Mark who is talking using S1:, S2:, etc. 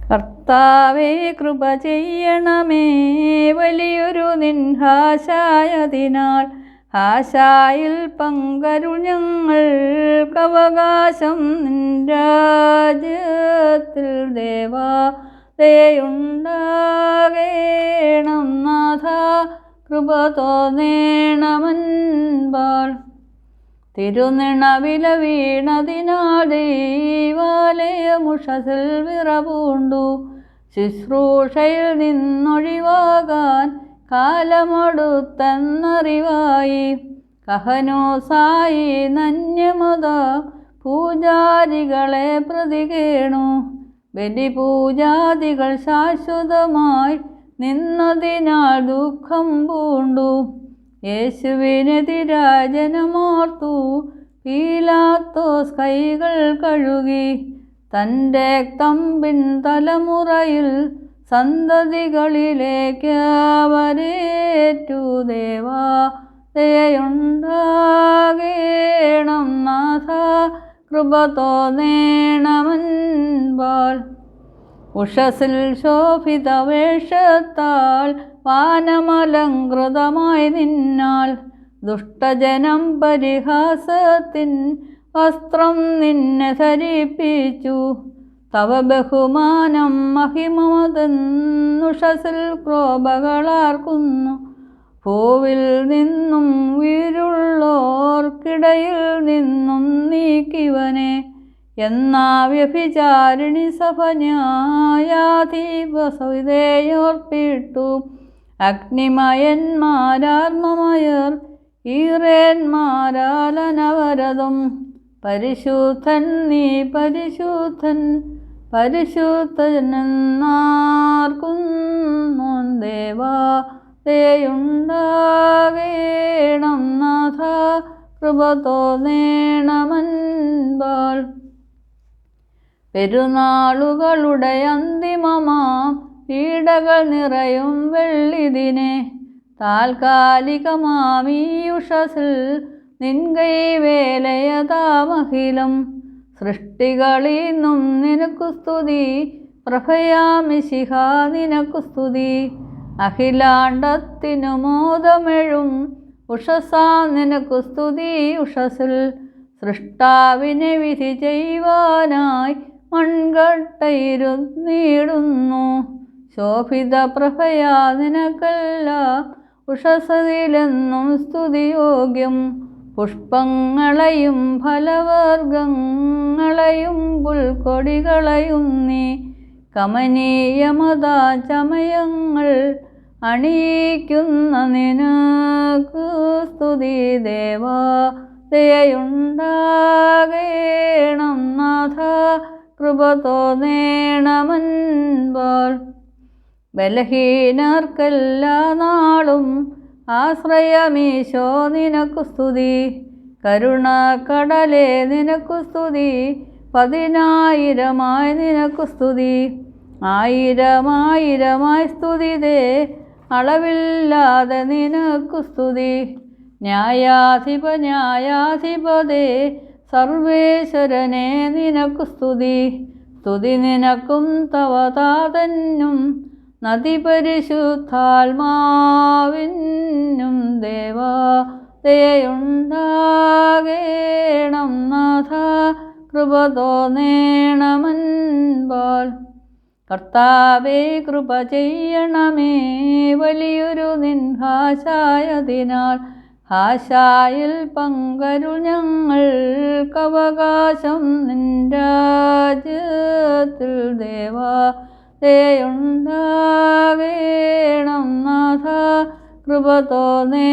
S1: കർത്താവേ കൃപ ചെയ്യണമേ, വലിയൊരു നിൻഹാശായതിനാൽ ആശായിൽ പങ്കരുൾ ഞങ്ങൾക്കവകാശം. നിൻ രാജ്യത്തിൽ ദേവാ ദയുണ്ടാകേണം നാഥ, കൃപ തോന്നേണമെൻപാൽ. തിരുനിണവില വീണതിനാൽ ദൈവാലയമുഷസിൽ വിറപൂണ്ടു. ശുശ്രൂഷയിൽ നിന്നൊഴിവാകാൻ കാലമടുത്തെന്നറിവായി. കഹനോസായി നന്യമത പൂജാരികളെ പ്രതികേണു. ബലിപൂജാദികൾ ശാശ്വതമായി നിന്നതിനാൽ ദുഃഖം പൂണ്ടു. യേശുവിനെതിരായി ജനമോർത്തു പീലാത്തോസ് കൈകൾ കഴുകി. തൻ്റെ രക്തം പിൻതലമുറയിൽ സന്തതികളിലേക്ക് അവരേറ്റു. ദേവാ ദയുണ്ടാകേണം നാഥ, കൃപ തോന്നേണമെൻപാൽ. ഉഷസിൽ ശോഭിത വേഷത്താൽ വാനമലങ്കൃതമായി നിന്നാൽ ദുഷ്ടജനം പരിഹാസത്തിൻ വസ്ത്രം നിന്നെ ധരിപ്പിച്ചു. തവ ബഹുമാനം മഹിമതെന്നുഷസിൽ ക്രോപകളാർക്കുന്നു. ഭൂവിൽ നിന്നും ഉயிருള്ളോർക്കിടയിൽ നിന്നും നീക്കിവനെ. എന്നാ വ്യഭിചാരിണി സഭ ന്യായാധിപസവിധേയോർപ്പിട്ടു. അഗ്നിമയന്മാരാർമമയർ ഈറേന്മാരാലനവരതും. പരിശുദ്ധൻ നീ പരിശുദ്ധൻ പരിശുദ്ധനെന്നാർക്കുന്നു. ദേവാ ദയുണ്ടാകേണം നാഥ, കൃപ തോന്നേണമെൻപാൽ. പെരുന്നാളുകളുടെ അന്തിമമാം പീഡകൾ നിറയും വെള്ളിദിനെ താൽക്കാലികമാമീയുഷസിൽ നിൻകൈവേലയതാമഖിലം. സൃഷ്ടികളിന്നും നിനക്കു സ്തുതി, പ്രഭയാമിശിഹ നിനക്കു സ്തുതി. അഖിലാണ്ടത്തിനു മോദമെഴും ഉഷസാം നിനക്കു സ്തുതി ഉഷസിൽ. സൃഷ്ടാവിനെ വിധി ചെയ്യുവാനായി മൺകട്ടയിരുന്നിടുന്നു. ശോഭിത പ്രഭയാ നിനക്കെല്ലാം ഉഷസതിലെന്നും സ്തുതിയോഗ്യം. പുഷ്പങ്ങളെയും ഫലവർഗങ്ങളെയും പുൽക്കൊടികളെയും നീ കമനീയമതാ ചമയങ്ങൾ അണിയിക്കുന്ന നിനക്ക് സ്തുതി. ദേവാ ദയുണ്ടാകേണം നാഥ, കൃപ തോന്നേണമെൻപാൽ. ബലഹീനർക്കെല്ലാ നാളും ആശ്രയമീശോ നിനക്കു സ്തുതി. കരുണക്കടലേ നിനക്കു സ്തുതി, 10,000 നിനക്കു സ്തുതി. 1000 സ്തുതിതേ അളവില്ലാതെ നിനക്കു സ്തുതി. ന്യായാധിപതേ സർവേശ്വരനെ നിനക്കു സ്തുതി. സ്തുതി നിനക്കും തവ താതനും നദി പരിശുദ്ധാത്മാവിനും. ദേവാ ദയുണ്ടാകേണം നാഥ, കൃപ തോന്നേണമെൻപാൽ. കർത്താവേ കൃപ ചെയ്യണമേ, വലിയൊരു നിൻഹാശായതിനാൽ ആശായിൽ പങ്കരുൾ ഞങ്ങൾക്കവകാശം. നിൻ രാജ്യത്തിൽ ദേവാ ദയുണ്ടാകേണം നാഥ, കൃപ തോന്നേണമെൻപാൽ.